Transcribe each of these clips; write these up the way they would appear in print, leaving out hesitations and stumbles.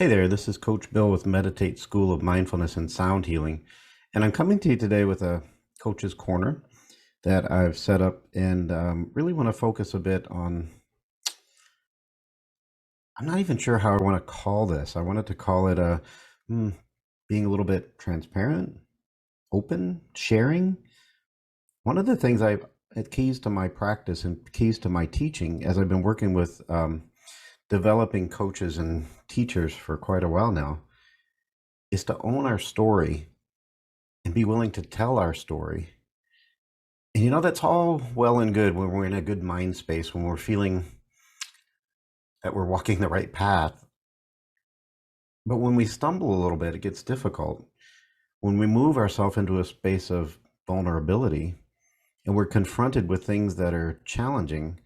Hey there, this is Coach Bill with Meditate School of Mindfulness and Sound Healing. And I'm coming to you today with a coach's corner that I've set up and really want to focus a bit on. I'm not even sure how I want to call this. I wanted to call it being a little bit transparent, open, sharing. One of the things keys to my practice and keys to my teaching, as I've been working with developing coaches and teachers for quite a while now, is to own our story and be willing to tell our story. And that's all well and good when we're in a good mind space, when we're feeling that we're walking the right path. But when we stumble a little bit, it gets difficult. When we move ourselves into a space of vulnerability and we're confronted with things that are challenging,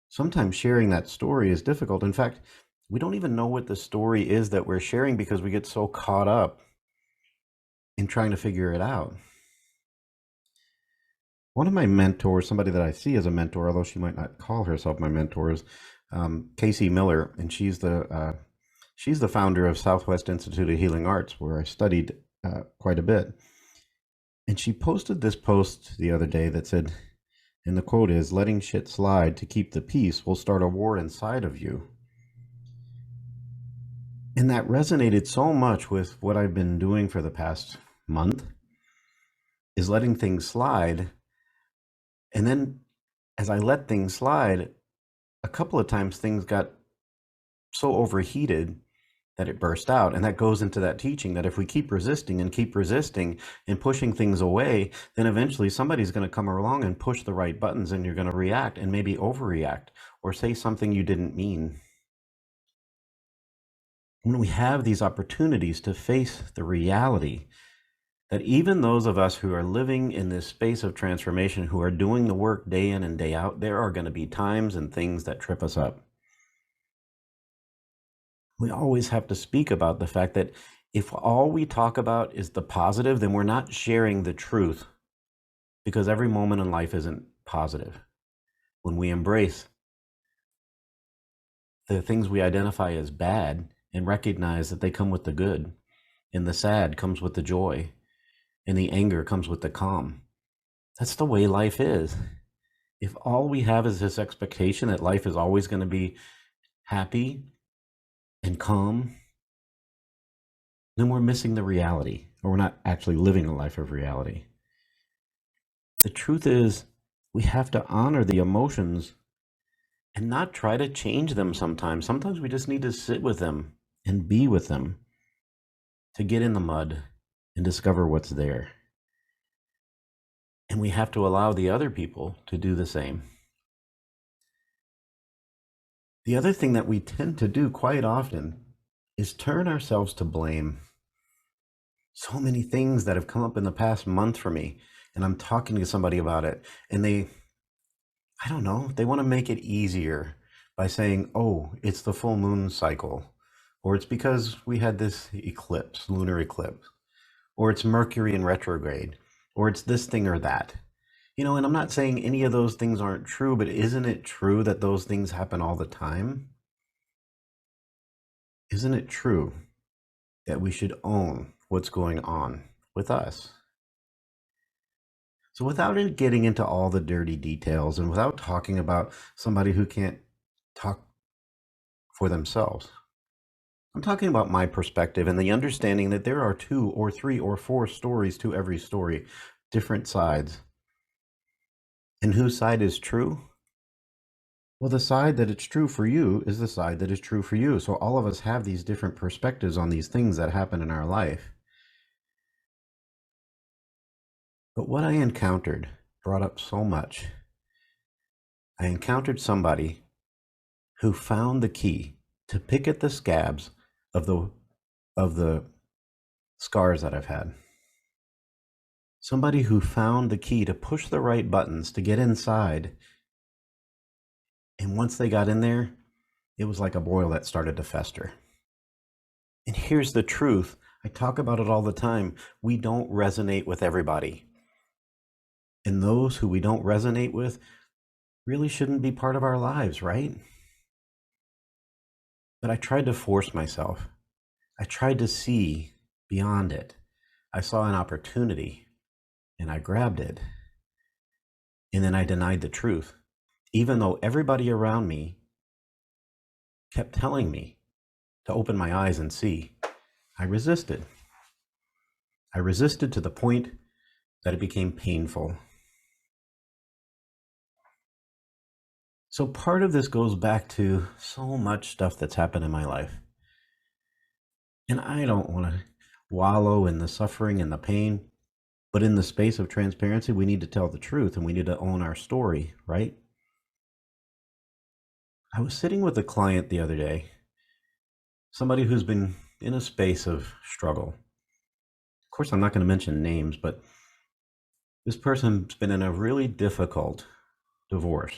sometimes sharing that story is difficult. In fact, we don't even know what the story is that we're sharing because we get so caught up in trying to figure it out. One of my mentors, somebody that I see as a mentor, although she might not call herself my mentor, is Casey Miller, and she's the founder of Southwest Institute of Healing Arts, where I studied quite a bit. And she posted this post the other day that said, and the quote is, "Letting shit slide to keep the peace will start a war inside of you." And that resonated so much with what I've been doing for the past month, is letting things slide. And then as I let things slide, a couple of times things got so overheated that it burst out. And that goes into that teaching that if we keep resisting and pushing things away, then eventually somebody's going to come along and push the right buttons and you're going to react and maybe overreact or say something you didn't mean. When we have these opportunities to face the reality that even those of us who are living in this space of transformation, who are doing the work day in and day out, there are going to be times and things that trip us up. We always have to speak about the fact that if all we talk about is the positive, then we're not sharing the truth, because every moment in life isn't positive. When we embrace the things we identify as bad and recognize that they come with the good, and the sad comes with the joy, and the anger comes with the calm, that's the way life is. If all we have is this expectation that life is always going to be happy and calm, then we're missing the reality, or we're not actually living a life of reality. The truth is, we have to honor the emotions and not try to change them sometimes. Sometimes we just need to sit with them and be with them to get in the mud and discover what's there. And we have to allow the other people to do the same. The other thing that we tend to do quite often is turn ourselves to blame. So many things that have come up in the past month for me, and I'm talking to somebody about it, and I don't know, they want to make it easier by saying, oh, it's the full moon cycle, or it's because we had this eclipse, lunar eclipse, or it's Mercury in retrograde, or it's this thing or that. And I'm not saying any of those things aren't true, but isn't it true that those things happen all the time? Isn't it true that we should own what's going on with us? So without getting into all the dirty details and without talking about somebody who can't talk for themselves, I'm talking about my perspective and the understanding that there are 2 or 3 or 4 stories to every story, different sides. And whose side is true? Well, the side that it's true for you is the side that is true for you. So all of us have these different perspectives on these things that happen in our life. But what I encountered brought up so much. I encountered somebody who found the key to pick at the scabs of the scars that I've had. Somebody who found the key to push the right buttons to get inside. And once they got in there, it was like a boil that started to fester. And here's the truth. I talk about it all the time. We don't resonate with everybody. And those who we don't resonate with really shouldn't be part of our lives, right? But I tried to force myself I tried to see beyond it. I saw an opportunity and I grabbed it. And then I denied the truth, even though everybody around me kept telling me to open my eyes and see. I resisted. I resisted to the point that it became painful. So part of this goes back to so much stuff that's happened in my life. And I don't want to wallow in the suffering and the pain, but in the space of transparency, we need to tell the truth and we need to own our story, right? I was sitting with a client the other day, somebody who's been in a space of struggle. Of course, I'm not going to mention names, but this person's been in a really difficult divorce.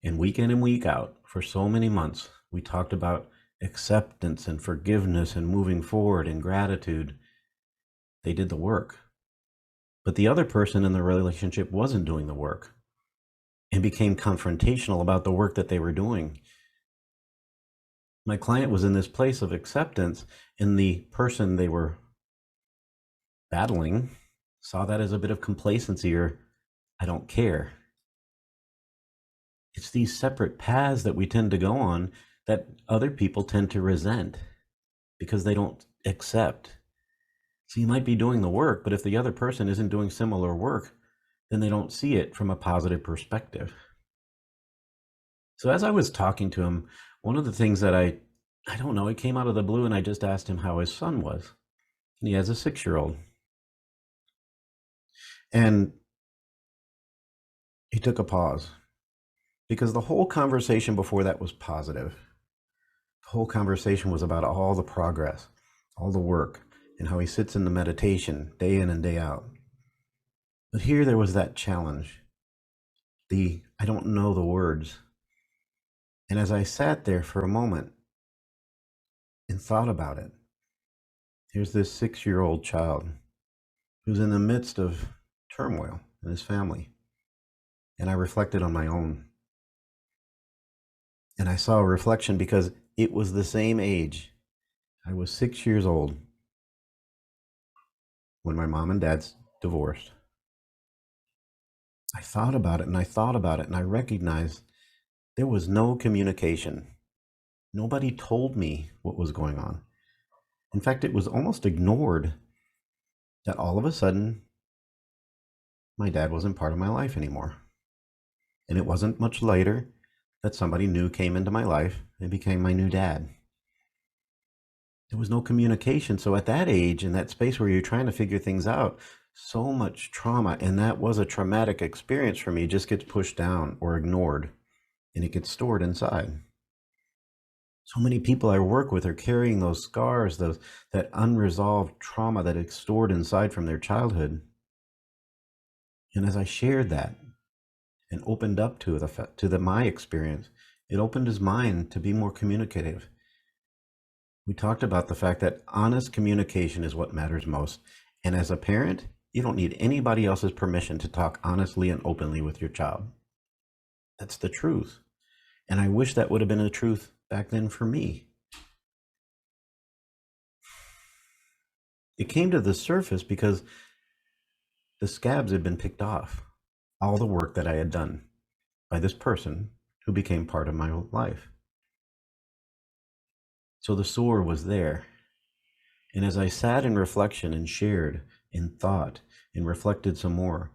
And week in and week out, for so many months, we talked about acceptance and forgiveness and moving forward and gratitude. They did the work. But the other person in the relationship wasn't doing the work and became confrontational about the work that they were doing. My client was in this place of acceptance, and the person they were battling saw that as a bit of complacency or I don't care. It's these separate paths that we tend to go on that other people tend to resent because they don't accept. So you might be doing the work, but if the other person isn't doing similar work, then they don't see it from a positive perspective. So as I was talking to him, one of the things that I don't know, it came out of the blue and I just asked him how his son was. And he has a 6-year-old. And he took a pause because the whole conversation before that was positive. The whole conversation was about all the progress, all the work, and how he sits in the meditation day in and day out. But here there was that challenge, the I don't know the words. And as I sat there for a moment and thought about it, here's this 6-year-old child who's in the midst of turmoil in his family. And I reflected on my own. And I saw a reflection because it was the same age. I was 6 years old when my mom and dad's divorced. I thought about it and I thought about it and I recognized there was no communication. Nobody told me what was going on. In fact, it was almost ignored that all of a sudden my dad wasn't part of my life anymore. And it wasn't much later that somebody new came into my life and became my new dad. There was no communication. So at that age, in that space where you're trying to figure things out, so much trauma, and that was a traumatic experience for me, just gets pushed down or ignored, and it gets stored inside. So many people I work with are carrying those scars, that unresolved trauma that is stored inside from their childhood. And as I shared that and opened up to my experience, it opened his mind to be more communicative. We talked about the fact that honest communication is what matters most. And as a parent, you don't need anybody else's permission to talk honestly and openly with your child. That's the truth. And I wish that would have been the truth back then for me. It came to the surface because the scabs had been picked off. All the work that I had done by this person who became part of my life. So the sore was there. And as I sat in reflection and shared and thought and reflected some more,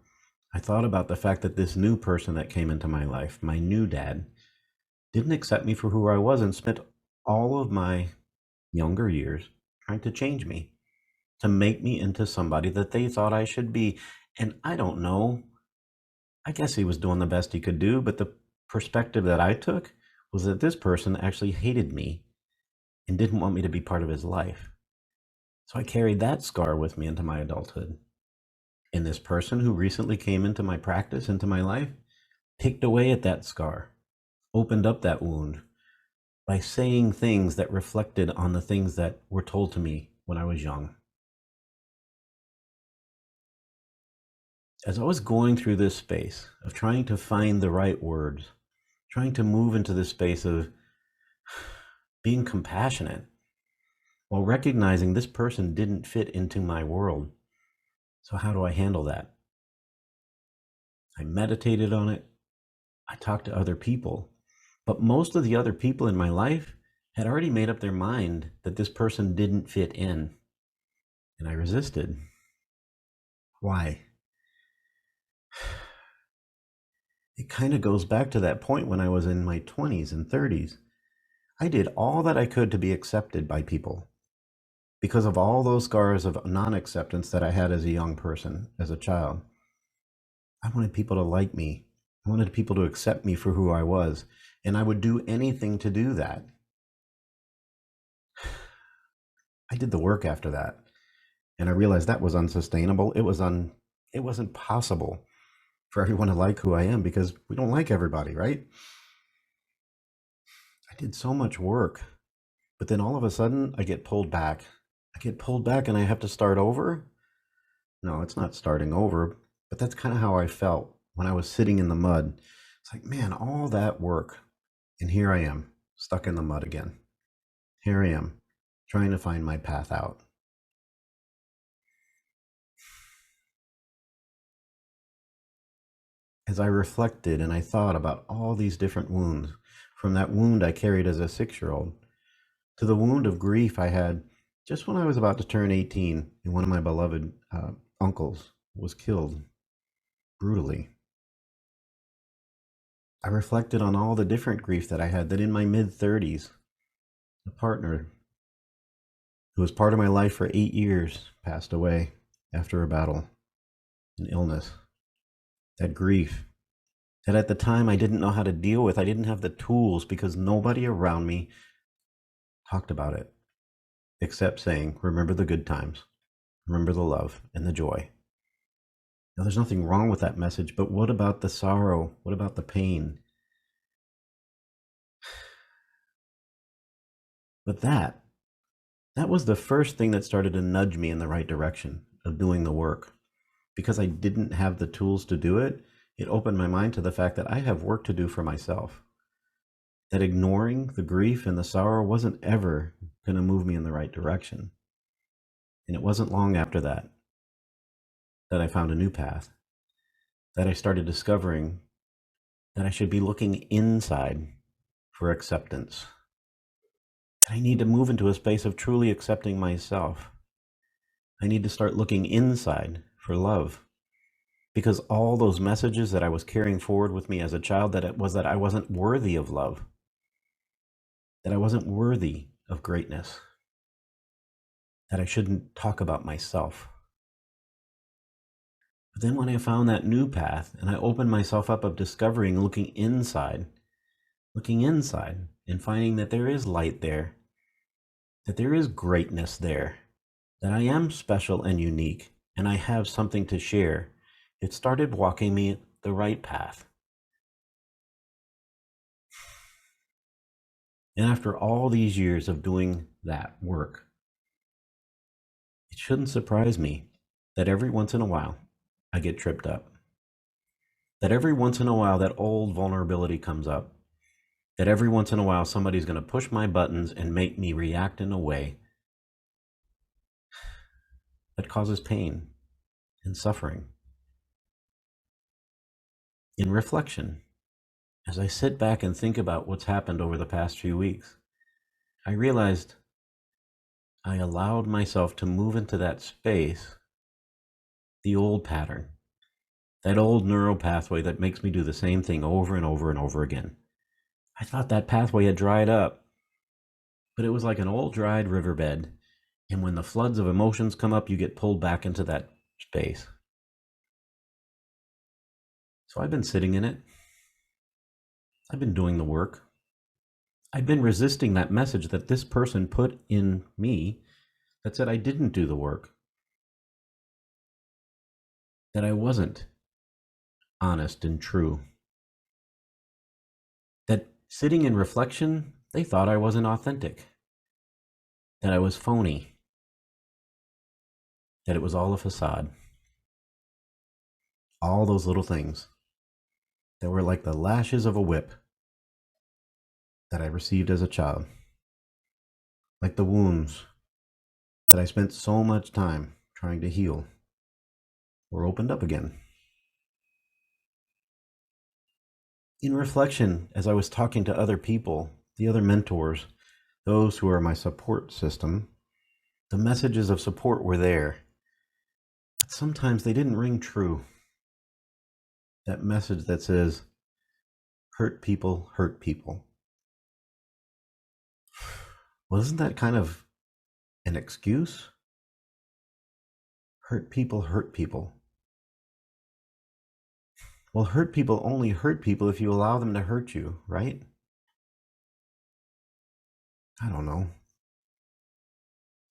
I thought about the fact that this new person that came into my life, my new dad, didn't accept me for who I was and spent all of my younger years trying to change me, to make me into somebody that they thought I should be. And I don't know, I guess he was doing the best he could do, but the perspective that I took was that this person actually hated me and didn't want me to be part of his life. So I carried that scar with me into my adulthood. And this person who recently came into my practice, into my life, picked away at that scar, opened up that wound by saying things that reflected on the things that were told to me when I was young. As I was going through this space of trying to find the right words, trying to move into this space of being compassionate, while recognizing this person didn't fit into my world. So how do I handle that? I meditated on it. I talked to other people, but most of the other people in my life had already made up their mind that this person didn't fit in, and I resisted. Why? It kind of goes back to that point when I was in my 20s and 30s. I did all that I could to be accepted by people because of all those scars of non-acceptance that I had as a young person, as a child. I wanted people to like me. I wanted people to accept me for who I was, and I would do anything to do that. I did the work after that, and I realized that was unsustainable. It wasn't possible for everyone to like who I am because we don't like everybody, right? I did so much work, but then all of a sudden I get pulled back. I get pulled back and I have to start over. No, it's not starting over, but that's kind of how I felt when I was sitting in the mud. It's like, man, all that work, and here I am, stuck in the mud again. Here I am, trying to find my path out. As I reflected and I thought about all these different wounds, from that wound I carried as a 6-year-old to the wound of grief I had just when I was about to turn 18 and one of my beloved uncles was killed brutally. I reflected on all the different grief that I had, that in my mid-30s, a partner who was part of my life for 8 years passed away after a battle, an illness. That grief that at the time I didn't know how to deal with. I didn't have the tools because nobody around me talked about it except saying, remember the good times, remember the love and the joy. Now, there's nothing wrong with that message, but what about the sorrow? What about the pain? But that was the first thing that started to nudge me in the right direction of doing the work. Because I didn't have the tools to do it, it opened my mind to the fact that I have work to do for myself. That ignoring the grief and the sorrow wasn't ever going to move me in the right direction. And it wasn't long after that that I found a new path, that I started discovering that I should be looking inside for acceptance. That I need to move into a space of truly accepting myself. I need to start looking inside for love. Because all those messages that I was carrying forward with me as a child, that I wasn't worthy of love, that I wasn't worthy of greatness, that I shouldn't talk about myself. But then when I found that new path and I opened myself up of discovering, looking inside and finding that there is light there, that there is greatness there, that I am special and unique, and I have something to share, it started walking me the right path. And after all these years of doing that work, it shouldn't surprise me that every once in a while I get tripped up. That every once in a while that old vulnerability comes up. That every once in a while somebody's going to push my buttons and make me react in a way that causes pain and suffering. In reflection, as I sit back and think about what's happened over the past few weeks, I realized I allowed myself to move into that space, the old pattern, that old neural pathway that makes me do the same thing over and over and over again. I thought that pathway had dried up, but it was like an old dried riverbed. And when the floods of emotions come up, you get pulled back into that space. So I've been sitting in it. I've been doing the work. I've been resisting that message that this person put in me that said I didn't do the work, that I wasn't honest and true, that sitting in reflection, they thought I wasn't authentic, that I was phony, that it was all a facade. All those little things that were like the lashes of a whip that I received as a child. like the wounds that I spent so much time trying to heal were opened up again. In reflection, as I was talking to other people, the other mentors, those who are my support system, the messages of support were there. But sometimes they didn't ring true. That message that says, hurt people hurt people. Well, isn't that kind of an excuse? Hurt people hurt people. Well, hurt people only hurt people if you allow them to hurt you, right? I don't know.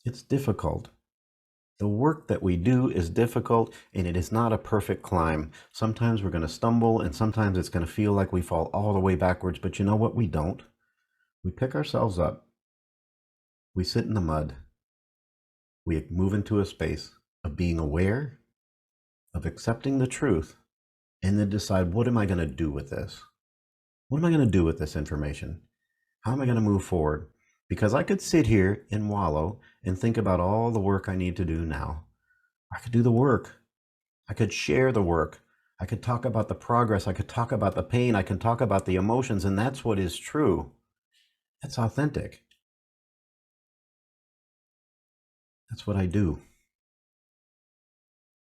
It's difficult. The work that we do is difficult, and it is not a perfect climb. Sometimes we're going to stumble, and sometimes it's going to feel like we fall all the way backwards, but you know what? We don't. We pick ourselves up. We sit in the mud. We move into a space of being aware, of accepting the truth, and then decide, what am I going to do with this? What am I going to do with this information? How am I going to move forward? Because I could sit here and wallow and think about all the work I need to do now. I could do the work. I could share the work. I could talk about the progress. I could talk about the pain. I can talk about the emotions, and that's what is true. That's authentic. That's what I do.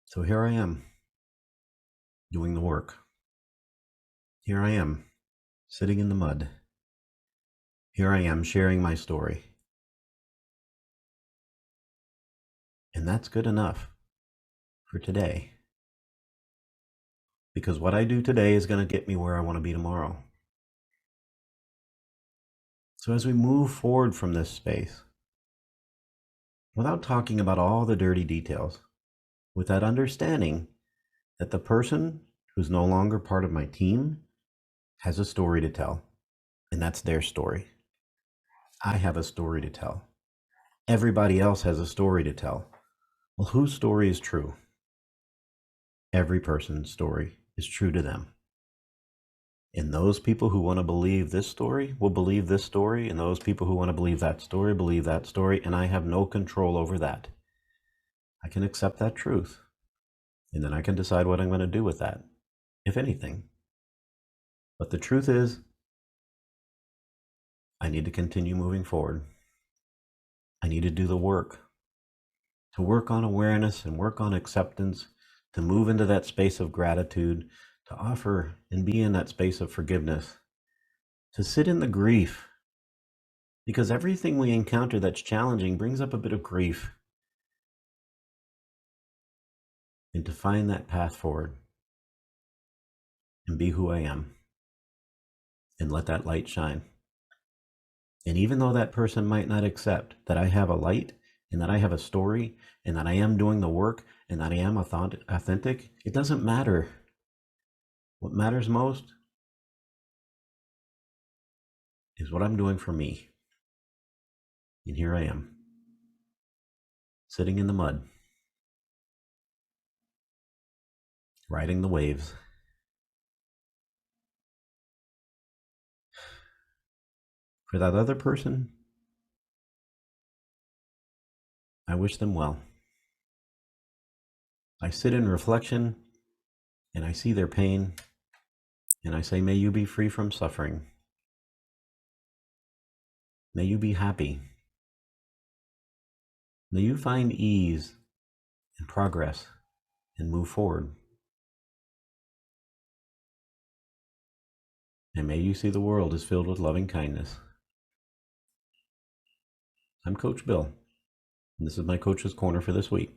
So here I am, doing the work. Here I am, sitting in the mud. Here I am, sharing my story. And that's good enough for today. Because what I do today is going to get me where I want to be tomorrow. So as we move forward from this space, without talking about all the dirty details, with that understanding that the person who's no longer part of my team has a story to tell, and that's their story. I have a story to tell. Everybody else has a story to tell. Well, whose story is true? Every person's story is true to them. And those people who want to believe this story will believe this story, and those people who want to believe that story, and I have no control over that. I can accept that truth, and then I can decide what I'm going to do with that, if anything. But the truth is, I need to continue moving forward. I need to do the work, to work on awareness and work on acceptance, to move into that space of gratitude, to offer and be in that space of forgiveness, to sit in the grief, because everything we encounter that's challenging brings up a bit of grief, and to find that path forward and be who I am and let that light shine. And even though that person might not accept that I have a light and that I have a story and that I am doing the work and that I am authentic, it doesn't matter. What matters most is what I'm doing for me. And here I am, sitting in the mud, riding the waves. For that other person, I wish them well. I sit in reflection and I see their pain and I say, may you be free from suffering. May you be happy. May you find ease and progress and move forward. And may you see the world is filled with loving kindness. I'm Coach Bill, and this is my Coach's Corner for this week.